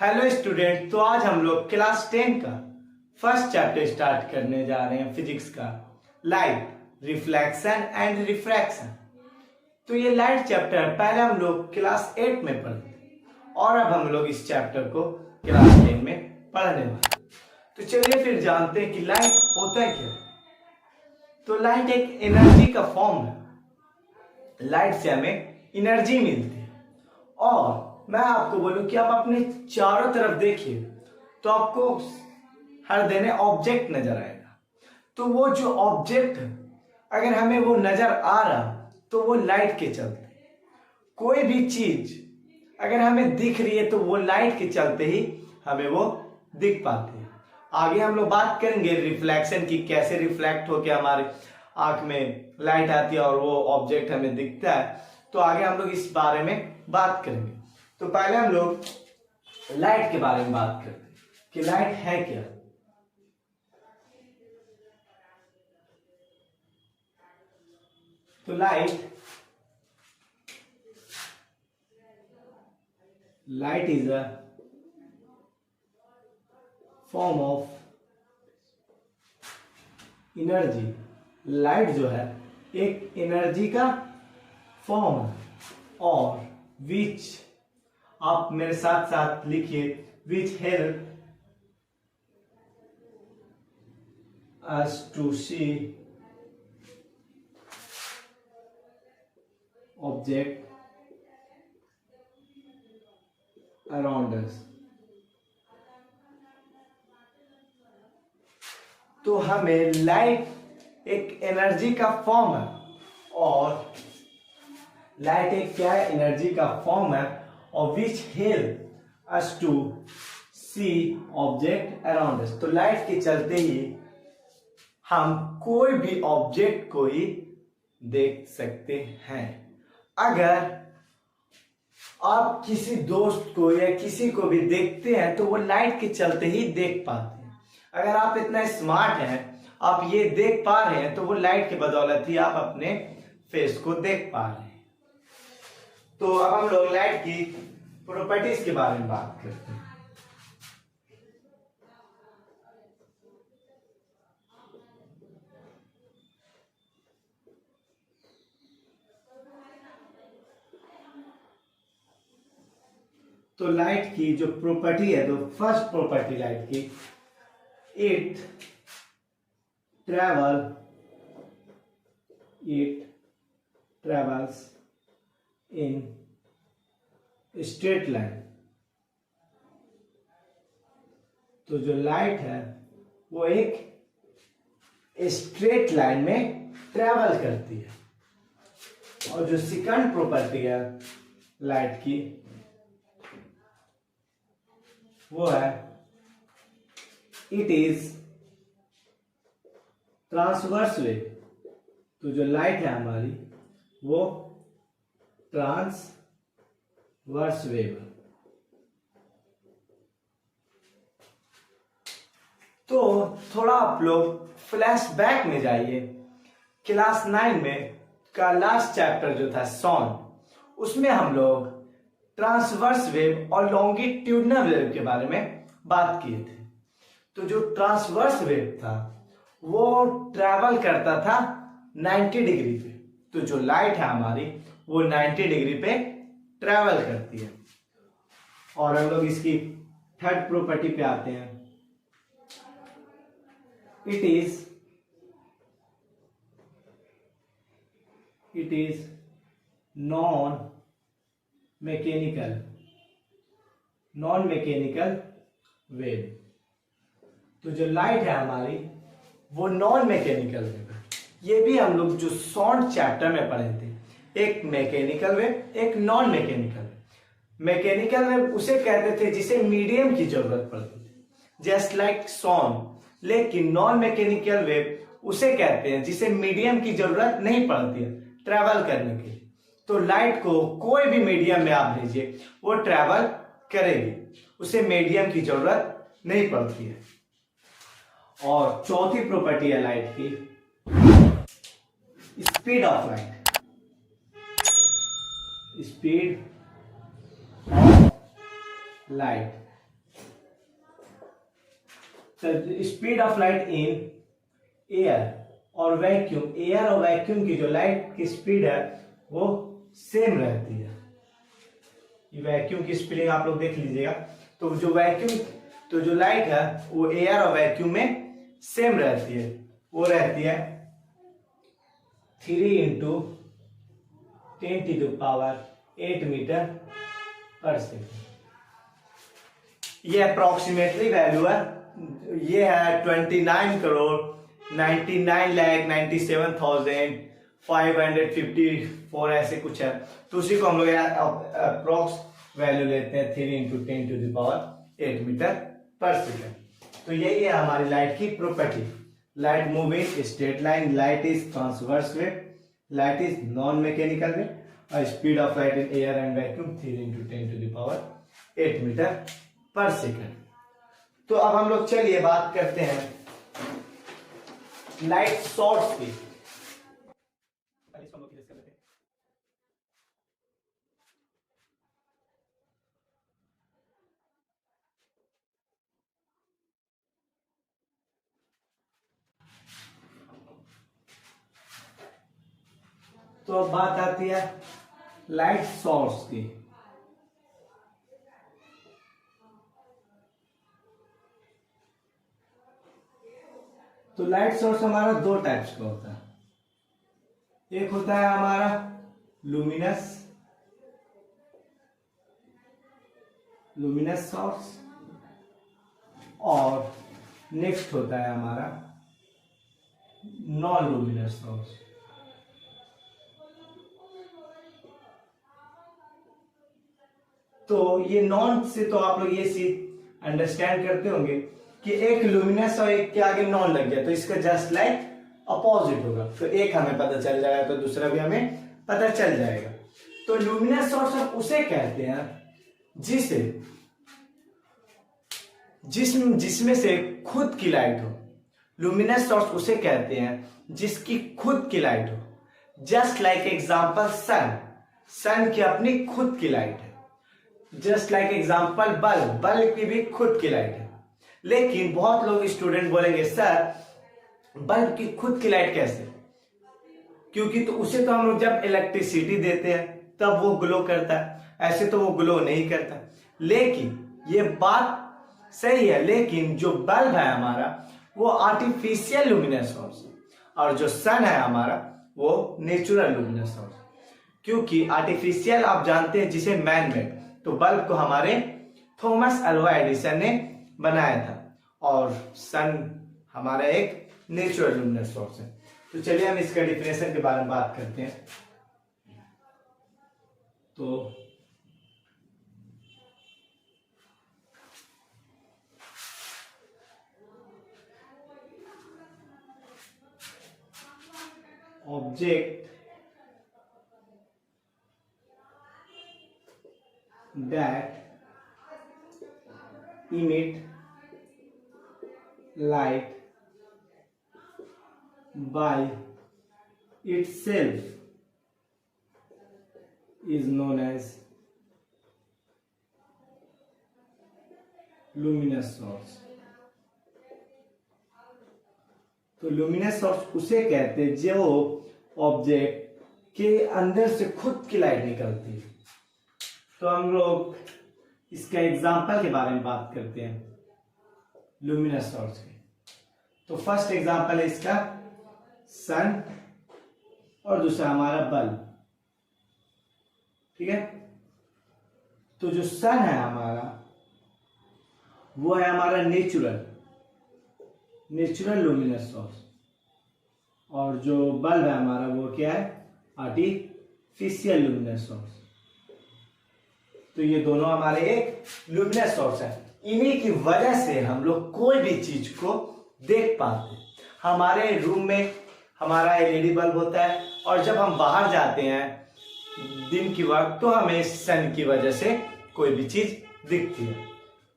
Hello student. तो आज हम लोग क्लास 10 का फर्स्ट चैप्टर स्टार्ट करने जा रहे हैं फिजिक्स का, लाइट, रिफ्लेक्शन एंड रिफ्रैक्शन। तो ये लाइट चैप्टर पहले हम लोग क्लास 8 में पढ़े थे और अब हम लोग इस चैप्टर को क्लास 10 में पढ़ने वाले। तो चलिए फिर जानते हैं कि लाइट होता है क्या। तो लाइट एक एनर्जी का फॉर्म है। लाइट से हमें एनर्जी मिलती है और मैं आपको बोलूं कि आप अपने चारों तरफ देखिए तो आपको हर देने ऑब्जेक्ट नजर आएगा। तो वो जो ऑब्जेक्ट अगर हमें वो नजर आ रहा तो वो लाइट के चलते, कोई भी चीज अगर हमें दिख रही है तो वो लाइट के चलते ही हमें वो दिख पाती है। आगे हम लोग बात करेंगे रिफ्लेक्शन की, कैसे रिफ्लेक्ट होकर हमारे आंख में लाइट आती है और वो ऑब्जेक्ट हमें दिखता है। तो आगे हम लोग इस बारे में बात करेंगे। तो पहले हम लोग लाइट के बारे में बात करते हैं कि लाइट है क्या। तो light is a form of energy. Light जो है एक एनर्जी का फॉर्म है और विच, आप मेरे साथ साथ लिखिए, which help us to see object around us। तो हमें लाइट एक एनर्जी का फॉर्म है और लाइट एक क्या है, एनर्जी का फॉर्म है और which help us to see object around us. तो लाइट के चलते ही हम कोई भी ऑब्जेक्ट को ही देख सकते हैं। अगर आप किसी दोस्त को या किसी को भी देखते हैं तो वो लाइट के चलते ही देख पाते हैं। अगर आप इतना स्मार्ट हैं, आप ये देख पा रहे हैं तो वो लाइट के बदौलत ही आप अपने फेस को देख पा रहे हैं। तो अब हम लोग लाइट की प्रॉपर्टीज के बारे में बात करते हैं। तो लाइट की जो प्रॉपर्टी है, तो फर्स्ट प्रॉपर्टी लाइट की, it travels in straight line. तो जो लाइट है वो एक स्ट्रेट लाइन में ट्रेवल करती है। और जो सेकंड प्रॉपर्टी है लाइट की वो है इट इज ट्रांसवर्स वेव। तो जो लाइट है हमारी वो ट्रांसवर्स वेव। तो थोड़ा आप लोग फ्लैशबैक में जाइए। क्लास 9 में का लास्ट चैप्टर जो था सॉन, उसमें हम लोग ट्रांसवर्स वेव और लॉन्गिट्यूडनल वेव के बारे में बात किए थे। तो जो ट्रांसवर्स वेव था वो ट्रैवल करता था 90 डिग्री पे। तो जो लाइट है हमारी वो 90 डिग्री पे ट्रैवल करती है। और हम लोग इसकी थर्ड प्रॉपर्टी पे आते हैं। It is non mechanical wave. तो जो लाइट है हमारी वो नॉन मैकेनिकल वेव है। ये भी हम लोग जो साउंड चैप्टर में पढ़े थे, एक मैकेनिकल वेव, एक non mechanical wave. Mechanical wave उसे कहते थे जिसे मीडियम की जरूरत पड़ती थी, जस्ट लाइक साउंड। लेकिन नॉन मैकेनिकल वेव उसे कहते हैं जिसे मीडियम की जरूरत नहीं पड़ती है ट्रैवल करने के लिए। तो लाइट को कोई भी मीडियम में आप भेजिए वो ट्रैवल करेगी, उसे मीडियम की जरूरत नहीं पड़ती है। और चौथी प्रॉपर्टी है लाइट की, speed of light. Speed of light. Speed of light in air और वैक्यूम, एयर और वैक्यूम की जो लाइट की स्पीड है वो सेम रहती है। ये वैक्यूम की स्पीडिंग आप लोग देख लीजिएगा। तो जो लाइट है वो एयर और वैक्यूम में सेम रहती है, वो रहती है 3 × 10⁸ मीटर पर सेकेंड। ये अप्रोक्सीमेटली वैल्यू है, ये है 29,97,554 ऐसे कुछ है। तो उसी को हम लोग अप्रोक्स वैल्यू लेते हैं 3 × 10⁸ मीटर पर सेकेंड। तो यही है हमारी लाइट की property. Light moving straight line, light is transverse wave, light is non mechanical wave, और speed of light in air and vacuum 3 × 10⁸ metre per second. तो अब हम लोग चलिए बात करते हैं लाइट सोर्स की। तो अब बात आती है लाइट सोर्स की। तो लाइट सोर्स हमारा दो टाइप्स का होता है। एक होता है हमारा लुमिनस सोर्स, और नेक्स्ट होता है हमारा नॉन लुमिनस सोर्स। तो ये नॉन से तो आप लोग ये चीज अंडरस्टैंड करते होंगे कि एक लुमिनस और एक के आगे नॉन लग गया तो इसका जस्ट लाइक अपोजिट होगा। तो एक हमें पता चल जाएगा तो दूसरा भी हमें पता चल जाएगा। तो लुमिनस सोर्स हम उसे कहते हैं जिसमें से खुद की लाइट हो। लुमिनस सोर्स उसे कहते हैं जिसकी खुद की लाइट हो। जस्ट लाइक एग्जांपल सन की अपनी खुद की लाइट है। जस्ट लाइक एग्जांपल बल्ब की भी खुद की लाइट है। लेकिन बहुत लोग स्टूडेंट बोलेंगे सर बल्ब की खुद की लाइट कैसे, क्योंकि तो उसे तो हम लोग जब इलेक्ट्रिसिटी देते हैं तब वो ग्लो करता है, ऐसे तो वो ग्लो नहीं करता। लेकिन ये बात सही है, लेकिन जो बल्ब है हमारा वो आर्टिफिशियल लुमिनस सोर्स है और जो सन है हमारा वो नेचुरल लुमिनस सोर्स। क्योंकि आर्टिफिशियल आप जानते हैं जिसे मैन मेड, तो बल्ब को हमारे थॉमस अल्वा एडिसन ने बनाया था और सन हमारा एक नेचुरल लुमिनस सोर्स है। तो चलिए हम इसका डिफिनेशन के बारे में बात करते हैं। तो object that emit light by itself is known as luminous source। तो luminous source उसे कहते हैं जो ऑब्जेक्ट के अंदर से खुद की लाइट निकलती है। तो हम लोग इसका एग्जाम्पल के बारे में बात करते हैं लुमिनस सोर्स के। तो फर्स्ट एग्जाम्पल है इसका सन और दूसरा हमारा बल्ब, ठीक है। तो जो सन है हमारा वो है हमारा नेचुरल लुमिनस सोर्स, और जो बल्ब है हमारा वो क्या है, आर्टिफिशियल लुमिनस सोर्स। तो ये दोनों हमारे एक लुमिनस सोर्स है। इन्हीं की वजह से हम लोग कोई भी चीज को देख पाते हैं। हमारे रूम में हमारा एलईडी बल्ब होता है और जब हम बाहर जाते हैं दिन की वक्त तो हमें सन की वजह से कोई भी चीज दिखती है।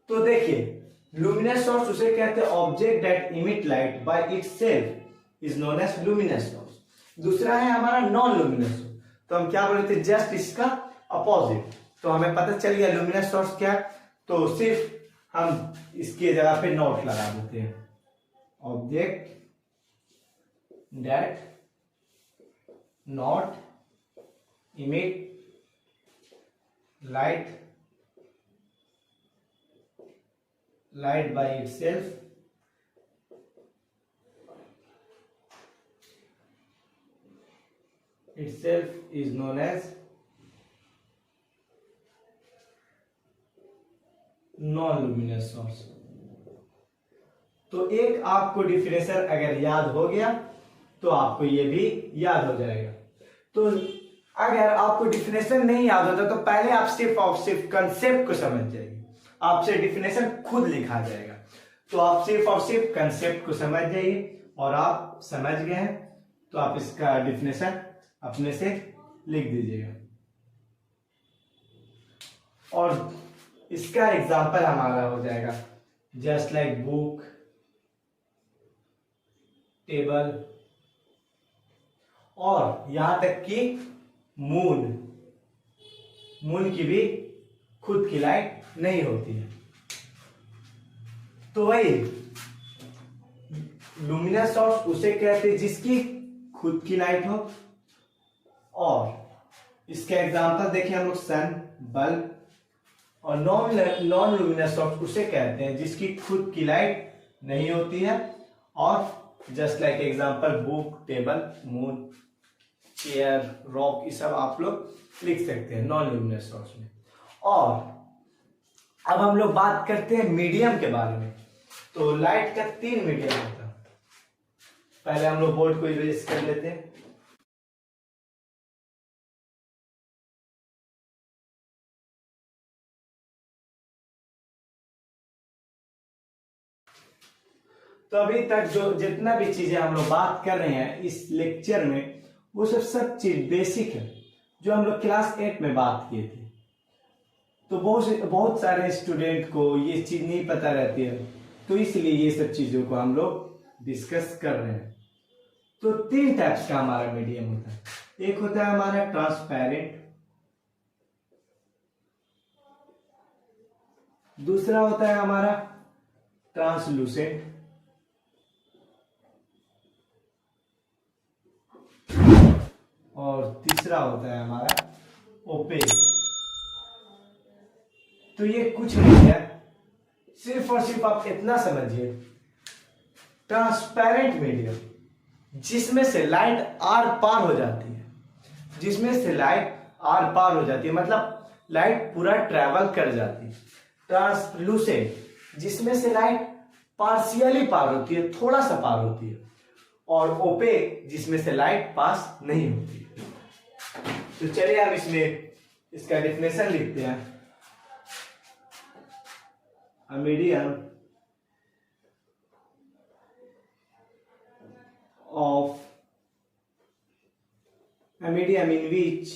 तो देखिए लुमिनस सोर्स उसे कहते हैं object that emit light by itself is known as luminous source. दूसरा है हमारा नॉन लुमिनस सोर्स। तो हम क्या बोले थे, जस्ट इसका अपोजिट। तो हमें पता चल गया लुमिनस सोर्स क्या है। तो सिर्फ हम इसके जगह पे नॉट लगा देते हैं। Object that not emit light by itself is known as non luminous source. तो एक आपको डिफिनेशन अगर याद हो गया तो आपको ये भी याद हो जाएगा। तो अगर आपको डिफिनेशन नहीं याद होता तो पहले आप सिर्फ और सिर्फ कंसेप्ट को समझ जाइए, आपसे डिफिनेशन खुद लिखा जाएगा। तो आप सिर्फ और सिर्फ कंसेप्ट को समझ जाइए, और आप समझ गए हैं तो आप इसका डिफिनेशन अपने से लिख दीजिएगा। और इसका एग्जांपल हमारा हो जाएगा जस्ट लाइक बुक, टेबल, और यहां तक कि मून की भी खुद की लाइट नहीं होती है। तो वही लुमिनस सोर्स उसे कहते हैं जिसकी खुद की लाइट हो। और इसके एग्जांपल देखिए हम लोग सन, बल्ब, और नॉन लुमिनस सोर्स उसे कहते हैं जिसकी खुद की लाइट नहीं होती है। और just like example book, table, moon, chair, rock, ये सब आप लोग लिख सकते हैं नॉन लुमिनस सोर्स में। और अब हम लोग बात करते हैं मीडियम के बारे में। तो लाइट का 3 मीडियम होता है। पहले हम लोग बोर्ड को इरेज कर लेते हैं। तो अभी तक जो जितना भी चीजें हम लोग बात कर रहे हैं इस लेक्चर में, वो सब चीज बेसिक है जो हम लोग क्लास 8 में बात किए थे। तो बहुत सारे स्टूडेंट को ये चीज नहीं पता रहती है, तो इसलिए ये सब चीजों को हम लोग डिस्कस कर रहे हैं। तो 3 टाइप्स का हमारा मीडियम होता है। एक होता है हमारा ट्रांसपेरेंट, दूसरा होता है हमारा ट्रांसलूसेंट, और तीसरा होता है हमारा ओपेक। तो ये कुछ नहीं है, सिर्फ और सिर्फ आप इतना समझिए, ट्रांसपेरेंट मीडियम जिसमें से लाइट आर पार हो जाती है, मतलब लाइट पूरा ट्रैवल कर जाती है। ट्रांसलूसेंट जिसमें से लाइट पार्शियली पार होती है, थोड़ा सा पार होती है। और ओपेक जिसमें से लाइट पास नहीं होती है। तो चलिए हम इसमें इसका डेफिनेशन लिखते हैं। A medium in which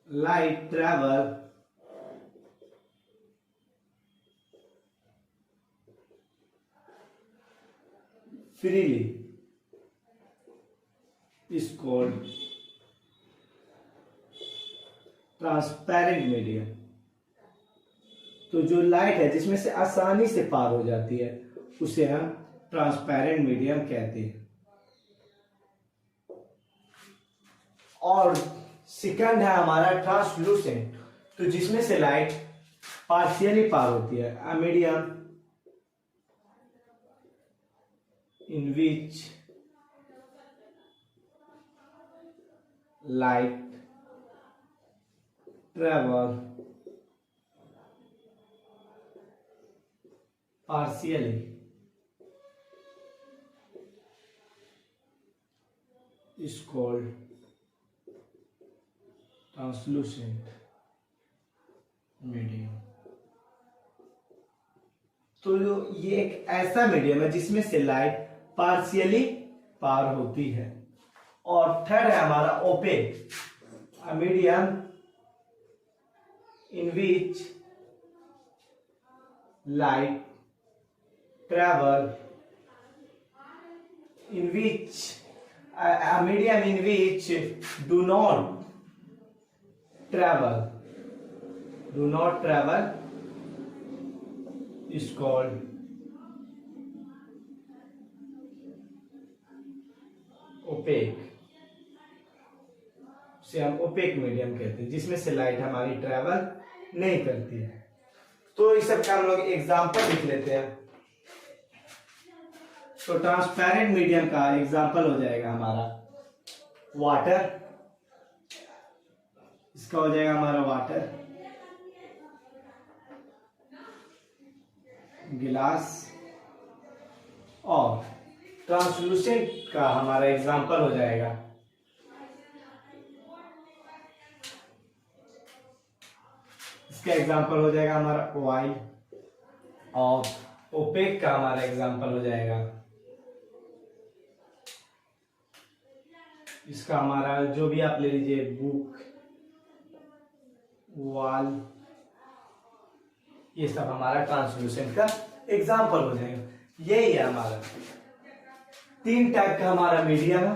light travel freely is called transparent medium. तो जो लाइट है जिसमें से आसानी से पार हो जाती है उसे हम ट्रांसपेरेंट मीडियम कहते हैं। और सेकंड है हमारा ट्रांसलूसेंट, तो जिसमें से लाइट पार्शियली पार होती है। अ medium in which light travel partially is called translucent medium। तो ये एक ऐसा मीडियम है जिसमें से लाइट पार्शियली पार होती है। और थर्ड है हमारा opaque, a medium in which light travel in which a medium in which do not travel do not travel is called opaque. उसे हम ओपेक मीडियम कहते हैं, जिसमें से लाइट हमारी ट्रेवल नहीं करती है। तो इस सब का हम लोग एग्जाम्पल लिख लेते हैं। तो ट्रांसपेरेंट मीडियम का एग्जाम्पल हो जाएगा हमारा वाटर, इसका हो जाएगा हमारा वाटर, गिलास, और ट्रांसलूसेंट का हमारा एग्जाम्पल हो जाएगा इसका एग्जाम्पल हो जाएगा हमारा ऑयल, और ओपेक का हमारा एग्जाम्पल हो जाएगा इसका हमारा जो भी आप ले लीजिए, बुक, वॉल, ये सब हमारा ट्रांसलूसेंट का एग्जाम्पल हो जाएगा। यही है हमारा 3 टाइप का हमारा मीडियम है।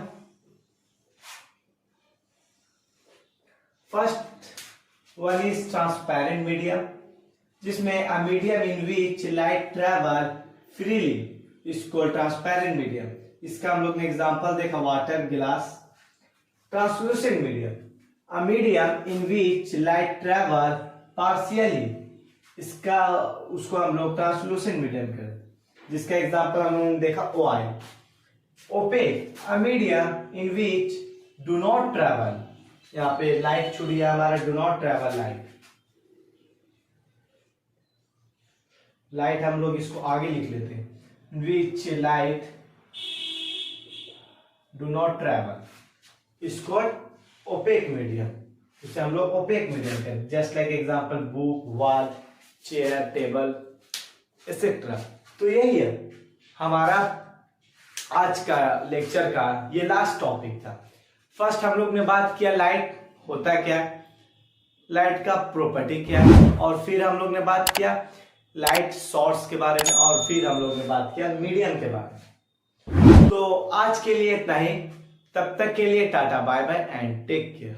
First one is transparent medium, जिसमें a medium in which light travel freely is called transparent medium. इसका हम लोग ने एग्जांपल देखा, water, glass. Translucent medium, a medium in which light travel partially, इसका उसको हम लोग ट्रांसलूसेंट मीडियम कहते हैं, जिसका एग्जांपल हम लोगों ने देखा oil. Opaque, a medium in which do not travel, यहाँ पे लाइट छुड़ी है हमारा, डू नॉट ट्रेवल लाइट हम लोग इसको आगे लिख लेते हैं, which light do not travel इसको ओपेक मीडियम, इसे हम लोग ओपेक मीडियम कहते हैं। Just like example book, wall, chair, table etcetera. तो यही है हमारा आज का लेक्चर का ये लास्ट टॉपिक था। फर्स्ट हम लोग ने बात किया लाइट होता क्या, लाइट का प्रॉपर्टी क्या, और फिर हम लोग ने बात किया लाइट सोर्स के बारे में, और फिर हम लोग ने बात किया मीडियम के बारे में। तो आज के लिए इतना ही, तब तक के लिए tata, bye bye and take care.